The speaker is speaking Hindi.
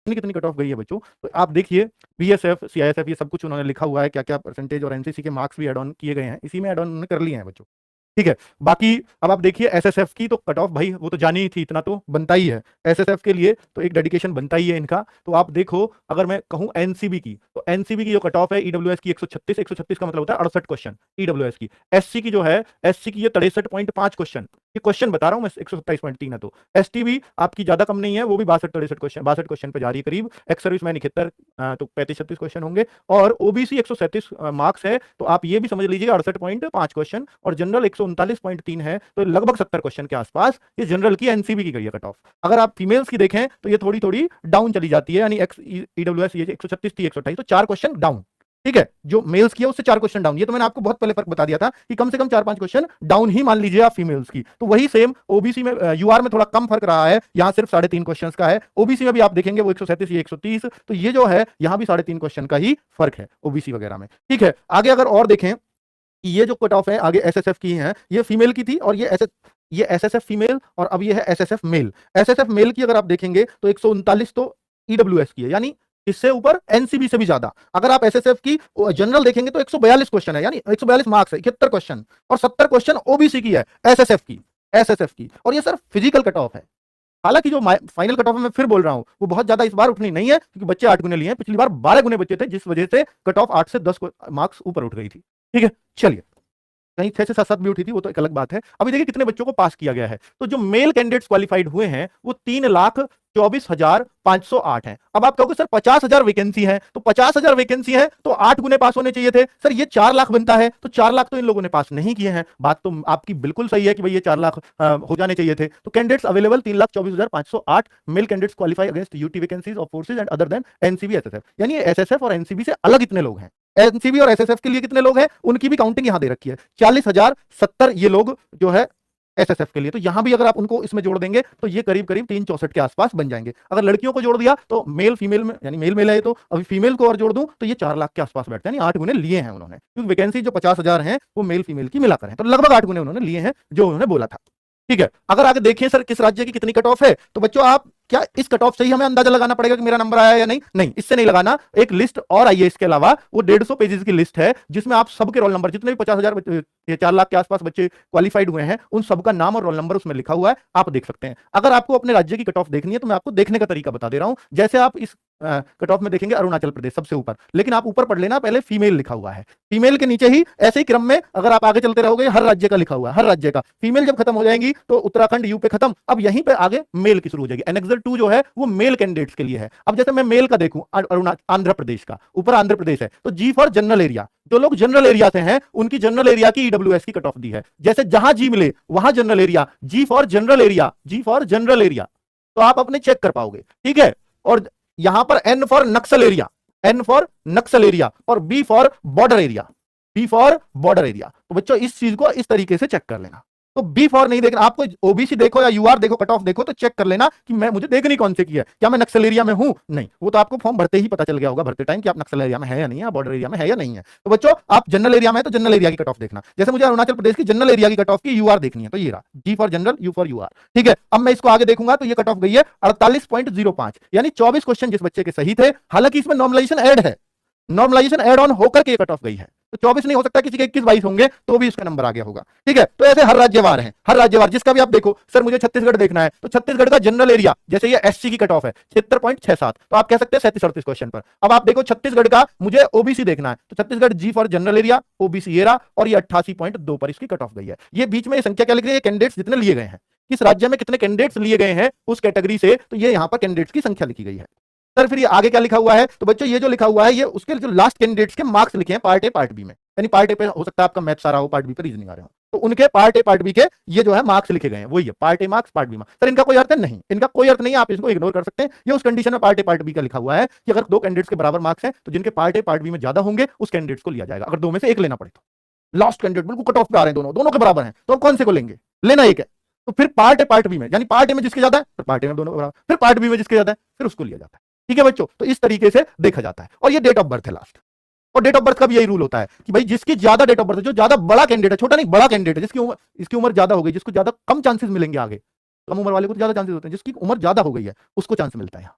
कितनी कितनी कट ऑफ गई है बच्चों। तो आप देखिए बीएसएफ, सीआईएसएफ, ये सब कुछ उन्होंने लिखा हुआ है, क्या क्या परसेंटेज, और एनसीसी के मार्क्स भी एड ऑन किए गए हैं, इसी में एड ऑन उन्होंने कर लिए हैं बच्चों। ठीक है, बाकी अब आप देखिए एसएसएफ की तो कट ऑफ भाई वो तो जानी ही थी, इतना तो बनता ही है एसएसएफ के लिए, तो एक डेडिकेशन बनता ही है इनका। तो आप देखो अगर मैं कहूं एनसीबी की, तो एनसीबी की जो कट ऑफ है ईडब्ल्यूएस की 136, 136 का मतलब होता है 68 क्वेश्चन ईडब्ल्यूएस की। एससी की जो है, एससी की ये 63.5 क्वेश्चन, ये क्वेश्चन बता रहा हूं मैं, 127.3 है। तो एसटी भी आपकी ज्यादा कम नहीं है, वो भी 62 क्वेश्चन पे जा रही है करीब। एक्स सर्विस मैन 71, तो 35-36 क्वेश्चन होंगे, और ओबीसी 137 मार्क्स है, तो आप ये भी समझ लीजिए 68.5 क्वेश्चन, और जनरल 139.3 है, तो लगभग 70 क्वेश्चन के आसपास ये जनरल की एनसीबी की गई है कट ऑफ। अगर आप फीमेल्स की देखें तो ये थोड़ी थोड़ी डाउन चली जाती है, यानी ईडब्ल्यूएस ये 136 थी 128, तो 4 क्वेश्चन डाउन। ठीक है, जो मेल्स की है उससे 4 क्वेश्चन डाउन। ये तो मैंने आपको बहुत पहले फर्क बता दिया था कि कम से कम 4-5 क्वेश्चन डाउन ही मान लीजिए आप फीमेल्स की। तो वही सेम ओबीसी में, यूआर में थोड़ा कम फर्क रहा है, यहां सिर्फ 3.5 क्वेश्चन का है। ओबीसी में भी आप देखेंगे वो 137, ये 130, तो ये जो है यहां भी 3.5 क्वेश्चन का ही फर्क है ओबीसी वगैरह में। ठीक है, आगे अगर और देखें, ये जो कट ऑफ है आगे एसएसएफ की है, ये फीमेल की थी, और ये एसएसएफ फीमेल, और अब ये है एसएसएफ मेल। एसएसएफ मेल की अगर आप देखेंगे तो 139 तो ईडब्ल्यूएस की है, यानी इससे ऊपर एनसीबी से भी ज्यादा। अगर आप एसएसएफ की जनरल देखेंगे तो 142 क्वेश्चन है, यानी 142 मार्क्स है, 71 क्वेश्चन, और 70 क्वेश्चन ओबीसी की है, एसएसएफ की, और ये सर फिजिकल कट ऑफ है। हालांकि जो फाइनल कट ऑफ मैं फिर बोल रहा हूं वो बहुत ज्यादा इस बार उठनी नहीं है, क्योंकि बच्चे 8 गुने लिए हैं, पिछली बार 12 गुने बच्चे थे, जिस वजह से कट ऑफ 8 से 10 मार्क्स ऊपर उठ गई थी। ठीक है, चलिए, कहीं 6 से 7 भी उठी थी, वो तो एक अलग बात है। अभी देखिए कितने बच्चों को पास किया गया है। तो जो मेल कैंडिडेट्स क्वालिफाइड हुए हैं वो 3,24,508 हैं। अब आप कहोगे सर 50,000 वैकेंसी है, तो 50,000 वैकेंसी है तो 8 गुने पास होने चाहिए थे। सर ये 4 लाख बनता है, तो 4 लाख तो इन लोगों ने पास नहीं किए हैं। बात तो आपकी बिल्कुल सही है कि भाई ये 4 लाख हो जाने चाहिए थे। तो candidates available 3,24,508 male candidates qualify against UT vacancies of forces and other than NCB SSF, यानी एसएसएफ और एनसीबी से अलग इतने लोग हैं। एनसीबी और एसएसएफ के लिए कितने लोग हैं उनकी भी काउंटिंग यहां दे रखी है, 40,070 ये लोग जो है एसएसएफ के लिए। तो यहां भी अगर आप उनको इसमें जोड़ देंगे तो ये करीब करीब 364 के आसपास बन जाएंगे। अगर लड़कियों को जोड़ दिया तो मेल फीमेल में, यानी मेल मेल है तो अभी फीमेल को और जोड़ दूं तो ये 4 लाख के आसपास बैठते हैं, यानी 8 गुने लिए हैं उन्होंने, क्योंकि वैकेंसी जो 50,000 है वो मेल फीमेल की मिलाकर है, तो लगभग 8 गुने उन्होंने लिए हैं जो उन्होंने बोला था। ठीक है, अगर आगे देखें सर किस राज्य की कितनी कट ऑफ है, तो बच्चों आप क्या इस कट ऑफ से ही हमें अंदाजा लगाना पड़ेगा कि मेरा नंबर आया या नहीं? नहीं, इससे नहीं लगाना। एक लिस्ट और आई है इसके अलावा, वो 150 पेजेस की लिस्ट है, जिसमें आप सबके रोल नंबर, जितने भी 50,000 4 लाख के आसपास बच्चे क्वालिफाइड हुए हैं, उन सबका नाम और रोल नंबर उसमें लिखा हुआ है, आप देख सकते हैं। अगर आपको अपने राज्य की कट ऑफ देखनी है तो मैं आपको देखने का तरीका बता दे रहा हूं। जैसे आप इस कट ऑफ में देखेंगे अरुणाचल प्रदेश सबसे ऊपर, लेकिन आप ऊपर पढ़ लेना पहले फीमेल लिखा हुआ है, फीमेल के नीचे ही ऐसे ही क्रम में अगर आप आगे चलते रहोगे हर राज्य का लिखा हुआ है, हर राज्य का। फीमेल जब खत्म हो जाएंगी तो उत्तराखंड यूपी खत्म, अब यहीं पे आगे मेल की शुरू हो जाएगी। एनेक्सर 2 जो है वो मेल कैंडिडेट्स के लिए है। अब जैसे मैं मेल का देखूं, आंध्र प्रदेश का, ऊपर आंध्र प्रदेश है, तो जी फॉर जनरल एरिया, जो लोग जनरल एरिया से हैं उनकी जनरल एरिया की ईडब्ल्यूएस की कट ऑफ दी है। जैसे जहां जी मिले वहां general area, G for general area, G for general area, तो आप अपने चेक कर पाओगे। ठीक है, और यहां पर N for Naxal area, N for Naxal area, और B for border area, B for border area. तो बच्चों इस चीज को इस तरीके से चेक कर लेना। तो बी फॉर नहीं देखना, आपको ओबीसी देखो या यूआर देखो, कट ऑफ देखो, तो चेक कर लेना कि मैं, मुझे देखनी कौन से की है, क्या मैं नक्सल एरिया में हूं? नहीं, वो तो आपको फॉर्म भरते ही पता चल गया होगा, भरते टाइम कि आप नक्सल एरिया में है या नहीं है, बॉर्डर एरिया में है या नहीं है। तो बच्चों आप जनरल एरिया में है तो जनरल एरिया की कट ऑफ देखना। जैसे मुझे अरुणाचल प्रदेश की जनरल एरिया की कट ऑफ की यूआर देखनी है, तो ये रहा G for general, U for UR. ठीक है, अब मैं इसको आगे देखूंगा तो ये कट ऑफ गई है 48.05, यानी 24 क्वेश्चन जिस बच्चे के सही थे। हालांकि इसमें नॉर्मलाइजेशन ऐड है, नॉर्मलाइजेशन एड ऑन होकर के कट ऑफ गई है, तो 24 नहीं हो सकता, किसी के 21-22 होंगे तो भी इसका नंबर आ गया होगा। ठीक है, तो ऐसे हर राज्यवार है, हर राज्यवार जिसका भी आप देखो। सर मुझे छत्तीसगढ़ देखना है, तो छत्तीसगढ़ का जनरल एरिया, जैसे ये एससी की कट ऑफ है 76.67, तो आप कह सकते हैं 37-38 क्वेश्चन पर। अब आप देखो छत्तीसगढ़ का मुझे ओबीसी देखना है, तो Chhattisgarh G for general area, OBC area, और ये 88.2 पर इसकी कट ऑफ गई है। ये बीच में संख्या क्या लिख रही है? कैंडिडेट्स जितने लिए गए हैं, किस राज्य में कितने कैंडिडेट्स लिए गए हैं उस कैटेगरी से, तो ये यहां पर कैंडिडेट्स की संख्या लिखी गई है। सर फिर ये आगे क्या लिखा हुआ है? तो बच्चों ये जो लिखा हुआ है ये उसके जो लास्ट कैंडिडेट्स के मार्क्स लिखे हैं पार्ट ए पार्ट बी में, यानी पार्ट ए पे हो सकता है आपका मैथ्स आ रहा हो, पार्ट बी पे रीजनिंग आ रहा हो, तो उनके पार्ट ए पार्ट बी के ये जो है मार्क्स लिखे गए हैं, वही है part A marks part B marks. Sir इनका कोई अर्थ नहीं, इनका कोई अर्थ नहीं, आप इसको इग्नोर कर सकते हैं। ये उस कंडीशन में पार्ट ए पार्ट बी का लिखा हुआ है कि अगर 2 कैंडिडेट्स के बराबर मार्क्स हैं तो जिनके पार्ट ए पार्ट बी में ज्यादा होंगे उस कैंडिडेट्स को लिया जाएगा। अगर 2 में से एक लेना पड़े तो लास्ट कैंडिडेट बिल्कुल कट ऑफ पे आ रहे हैं, दोनों के बराबर हैं, तो अब कौन से को लेंगे? लेना एक है, तो फिर पार्ट ए पार्ट बी में, यानी पार्ट ए में जिसके ज्यादा है फिर पार्ट ए में दोनों बराबर, फिर पार्ट बी में जिसके ज्यादा है फिर उसको लिया जाता है। ठीक है बच्चों, तो इस तरीके से देखा जाता है। और ये डेट ऑफ बर्थ है लास्ट, और डेट ऑफ बर्थ का भी यही रूल होता है कि भाई जिसकी ज्यादा डेट ऑफ बर्थ है, जो ज्यादा बड़ा कैंडिडेट है, छोटा नहीं बड़ा कैंडिडेट है, जिसकी उम्र, इसकी उम्र ज्यादा हो गई, जिसको ज्यादा कम चांसेस मिलेंगे आगे, कम उम्र वाले को ज्यादा चांसेस होते हैं, जिसकी उम्र ज्यादा हो गई है उसको चांस मिलता है।